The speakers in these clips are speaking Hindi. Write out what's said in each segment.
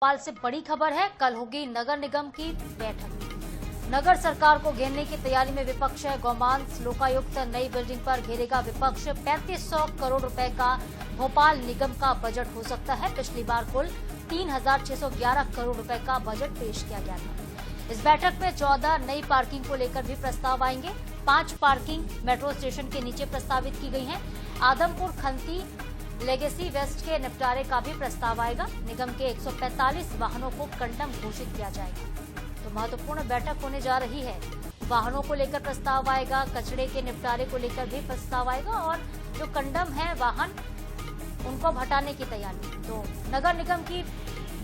भोपाल से बड़ी खबर है, कल होगी नगर निगम की बैठक। नगर सरकार को घेरने की तैयारी में विपक्ष है। गौमांस लोकायुक्त नई बिल्डिंग पर घेरेगा विपक्ष। 3500 करोड़ रुपए का भोपाल निगम का बजट हो सकता है। पिछली बार कुल 3611 करोड़ रुपए का बजट पेश किया गया था। इस बैठक में 14 नई पार्किंग को लेकर भी प्रस्ताव आएंगे। 5 पार्किंग मेट्रो स्टेशन के नीचे प्रस्तावित की गई है। आदमपुर खंती लेगेसी वेस्ट के निपटारे का भी प्रस्ताव आएगा। निगम के 145 वाहनों को कंडम घोषित किया जाएगा। तो महत्वपूर्ण बैठक होने जा रही है। वाहनों को लेकर प्रस्ताव आएगा, कचरे के निपटारे को लेकर भी प्रस्ताव आएगा और जो कंडम है वाहन उनको हटाने की तैयारी। तो नगर निगम की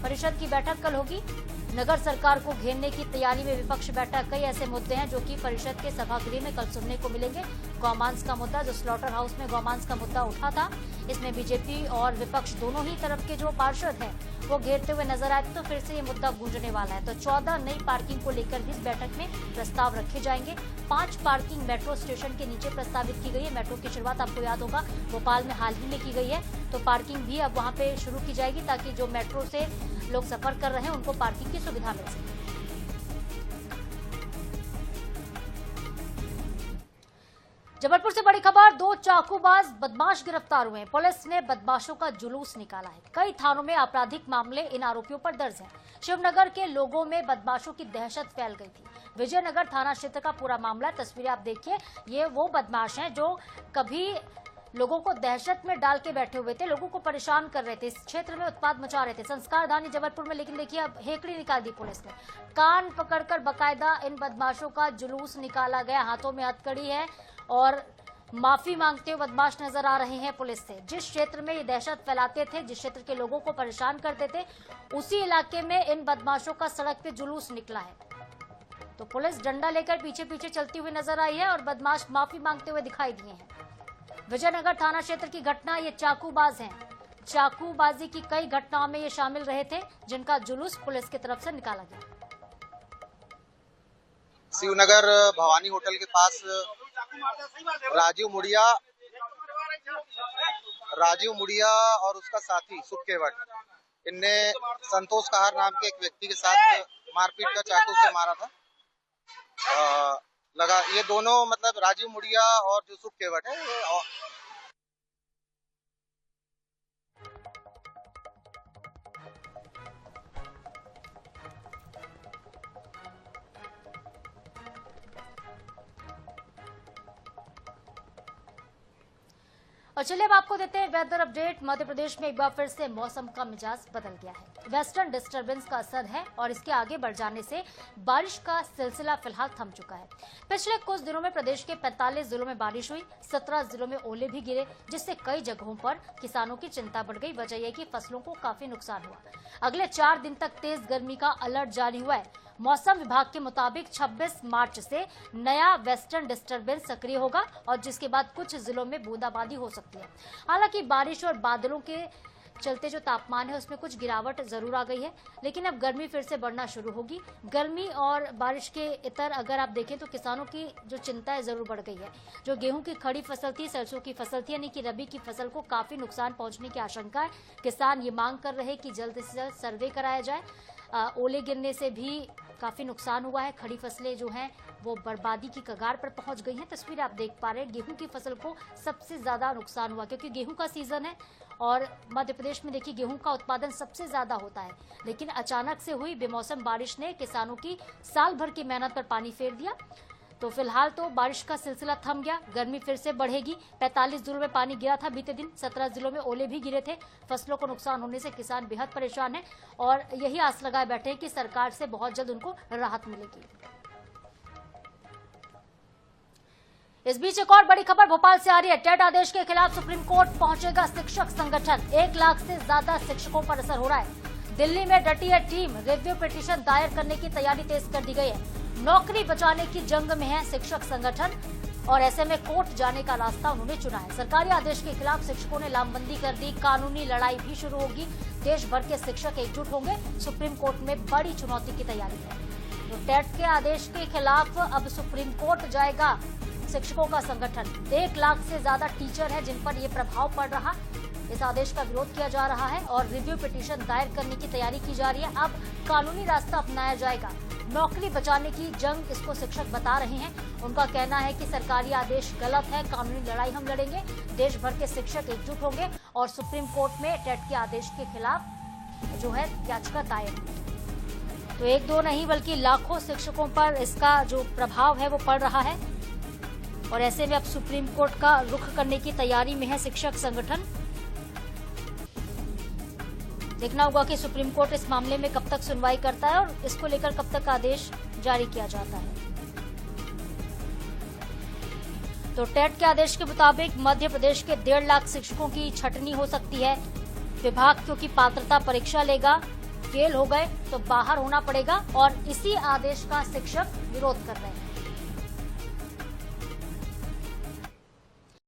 परिषद की बैठक कल होगी। नगर सरकार को घेरने की तैयारी में विपक्ष बैठक। कई ऐसे मुद्दे हैं जो कि परिषद के सभागृह में कल सुनने को मिलेंगे। गौमांस का मुद्दा, जो स्लॉटर हाउस में गौमांस का मुद्दा उठा था, इसमें बीजेपी और विपक्ष दोनों ही तरफ के जो पार्षद हैं वो घेरते हुए नजर आए, तो फिर से ये मुद्दा गूंजने वाला है। तो 14 नई पार्किंग को लेकर भी इस बैठक में प्रस्ताव रखे जाएंगे। 5 पार्किंग मेट्रो स्टेशन के नीचे प्रस्तावित की गई है। मेट्रो की शुरुआत आपको याद होगा भोपाल में हाल ही में की गई है, तो पार्किंग भी अब वहां पे शुरू की जाएगी ताकि जो मेट्रो से लोग सफर कर रहे हैं उनको पार्किंग की सुविधा मिल सके। जबलपुर से बड़ी खबर, 2 चाकूबाज बदमाश गिरफ्तार हुए हैं। पुलिस ने बदमाशों का जुलूस निकाला है। कई थानों में आपराधिक मामले इन आरोपियों पर दर्ज हैं। शिवनगर के लोगों में बदमाशों की दहशत फैल गई थी। विजयनगर थाना क्षेत्र का पूरा मामला, तस्वीरें आप देखिए, ये वो बदमाश हैं जो कभी लोगों को दहशत में डाल के बैठे हुए थे, लोगों को परेशान कर रहे थे, इस क्षेत्र में उत्पात मचा रहे थे। संस्कारधानी जबलपुर में, लेकिन देखिए अब हेकड़ी निकाल दी पुलिस ने। कान पकड़कर बकायदा इन बदमाशों का जुलूस निकाला गया। हाथों में हथकड़ी है और माफी मांगते हुए बदमाश नजर आ रहे हैं पुलिस से। जिस क्षेत्र में ये दहशत फैलाते थे, जिस क्षेत्र के लोगों को परेशान करते थे, उसी इलाके में इन बदमाशों का सड़क पे जुलूस निकला है। तो पुलिस डंडा लेकर पीछे पीछे चलती हुई नजर आई है और बदमाश माफी मांगते हुए दिखाई दिए हैं। विजयनगर थाना क्षेत्र की घटना, ये चाकूबाज हैं। चाकूबाजी की कई घटनाओं में ये शामिल रहे थे, जिनका जुलूस पुलिस की तरफ से निकाला गया। शिवनगर भवानी होटल के पास राजीव मुड़िया और उसका साथी सुख केवट, इनने संतोष कहार नाम के एक व्यक्ति के साथ मारपीट का चाकू से मारा था। ये दोनों मतलब राजीव मुड़िया और जो सुख केवट है और चलिए अब आपको देते हैं वेदर अपडेट। मध्य प्रदेश में एक बार फिर से मौसम का मिजाज बदल गया है। वेस्टर्न डिस्टर्बेंस का असर है और इसके आगे बढ़ जाने से बारिश का सिलसिला फिलहाल थम चुका है। पिछले कुछ दिनों में प्रदेश के 45 जिलों में बारिश हुई, 17 जिलों में ओले भी गिरे, जिससे कई जगहों पर किसानों की चिंता बढ़ गई। वजह यह कि फसलों को काफी नुकसान हुआ। अगले 4 दिन तक तेज गर्मी का अलर्ट जारी हुआ है। मौसम विभाग के मुताबिक 26 मार्च से नया वेस्टर्न डिस्टर्बेंस सक्रिय होगा और जिसके बाद कुछ जिलों में बूंदाबांदी हो सकती है। हालांकि बारिश और बादलों के चलते जो तापमान है उसमें कुछ गिरावट जरूर आ गई है, लेकिन अब गर्मी फिर से बढ़ना शुरू होगी। गर्मी और बारिश के इतर अगर आप देखें तो किसानों की जो चिंता है जरूर बढ़ गई है। जो गेहूं की खड़ी फसल थी, सरसों की फसल थी, यानी कि रबी की फसल को काफी नुकसान पहुंचने की आशंका है। किसान ये मांग कर रहे कि जल्द से जल्द सर्वे कराया जाए। ओले गिरने से भी काफी नुकसान हुआ है। खड़ी फसलें जो हैं वो बर्बादी की कगार पर पहुंच गई हैं। तस्वीर आप देख पा रहे हैं, गेहूं की फसल को सबसे ज्यादा नुकसान हुआ क्योंकि गेहूं का सीजन है और मध्य प्रदेश में देखिए गेहूं का उत्पादन सबसे ज्यादा होता है। लेकिन अचानक से हुई बेमौसम बारिश ने किसानों की साल भर की मेहनत पर पानी फेर दिया। तो फिलहाल तो बारिश का सिलसिला थम गया, गर्मी फिर से बढ़ेगी। 45 जिलों में पानी गिरा था बीते दिन, 17 जिलों में ओले भी गिरे थे। फसलों को नुकसान होने से किसान बेहद परेशान हैं और यही आस लगाए बैठे हैं कि सरकार से बहुत जल्द उनको राहत मिलेगी। इस बीच एक और बड़ी खबर भोपाल से आ रही है। टेट आदेश के खिलाफ सुप्रीम कोर्ट पहुंचेगा शिक्षक संगठन। 1 लाख से ज्यादा शिक्षकों पर असर हो रहा है। दिल्ली में डटी है टीम, रिव्यू पिटीशन दायर करने की तैयारी तेज कर दी गई है। नौकरी बचाने की जंग में है शिक्षक संगठन और ऐसे में कोर्ट जाने का रास्ता उन्होंने चुना है। सरकारी आदेश के खिलाफ शिक्षकों ने लामबंदी कर दी। कानूनी लड़ाई भी शुरू होगी। देश भर के शिक्षक एकजुट होंगे। सुप्रीम कोर्ट में बड़ी चुनौती की तैयारी है। तो टेट के आदेश के खिलाफ अब सुप्रीम कोर्ट जाएगा शिक्षकों का संगठन। 1 लाख से ज्यादा टीचर है जिन पर यह प्रभाव पड़ रहा। इस आदेश का विरोध किया जा रहा है और रिव्यू पिटीशन दायर करने की तैयारी की जा रही है। अब कानूनी रास्ता अपनाया जाएगा। नौकरी बचाने की जंग इसको शिक्षक बता रहे हैं। उनका कहना है कि सरकारी आदेश गलत है, कानूनी लड़ाई हम लड़ेंगे। देश भर के शिक्षक एकजुट होंगे और सुप्रीम कोर्ट में टेट के आदेश के खिलाफ जो है याचिका दायर होगी। तो एक दो नहीं बल्कि लाखों शिक्षकों पर इसका जो प्रभाव है वो पड़ रहा है और ऐसे में अब सुप्रीम कोर्ट का रुख करने की तैयारी में है शिक्षक संगठन। देखना होगा कि सुप्रीम कोर्ट इस मामले में कब तक सुनवाई करता है और इसको लेकर कब तक आदेश जारी किया जाता है। तो टेट के आदेश के मुताबिक मध्य प्रदेश के 1.5 लाख शिक्षकों की छटनी हो सकती है। विभाग क्योंकि पात्रता परीक्षा लेगा, फेल हो गए तो बाहर होना पड़ेगा और इसी आदेश का शिक्षक विरोध कर रहे हैं।